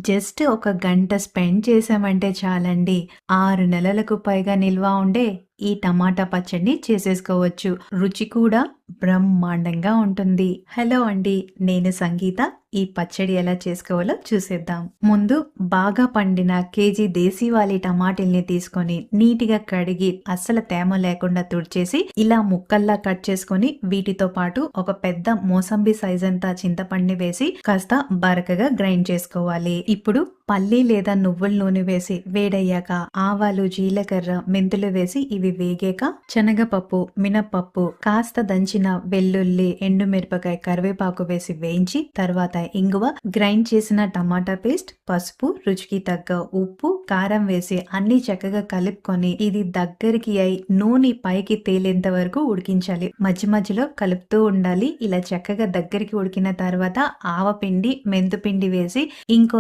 Just ఒక గంట spend చేశామంటే చాలండి. 6 నెలలకు పైగా నిల్వ ఉండే ఈ టమాటా పచ్చడిని చేసేసుకోవచ్చు. రుచి కూడా బ్రహ్మాండంగా ఉంటుంది. హలో అండి. నేను సంగీత. ఈ పచ్చడి ఎలా చేసుకోవాలో చూసేద్దాం. ముందు బాగా పండిన కేజీ దేశీవాలి టమాటీల్ని తీసుకొని నీట్‌గా కడిగి అస్సలు తేమ లేకుండా తుడిచేసి ఇలా ముక్కల్లా కట్ చేసుకొని వీటితో పాటు ఒక పెద్ద మోసంబి సైజంతా చింతపండుని వేసి కాస్త బరకగా గ్రైండ్ చేసుకోవాలి. ఇప్పుడు పల్లి లేదా నువ్వుల నూనె వేసి వేడయ్యాక ఆవాలు, జీలకర్ర, మెంతులు వేసి ఇవి వేగాక శనగపప్పు, మినపప్పు, కాస్త దంచిన వెల్లుల్లి, ఎండుమిరపకాయ, కరివేపాకు వేసి వేయించి తర్వాత ఇంగువ, గ్రైండ్ చేసిన టమాటా పేస్ట్, పసుపు, రుచికి తగ్గ ఉప్పు, కారం వేసి అన్ని చక్కగా కలుపుకొని ఇది దగ్గరికి అయి నూనె పైకి తేలేంత వరకు ఉడికించాలి. మధ్య మధ్యలో కలుపుతూ ఉండాలి. ఇలా చక్కగా దగ్గరికి ఉడికిన తర్వాత ఆవపిండి, మెంతుపిండి వేసి ఇంకో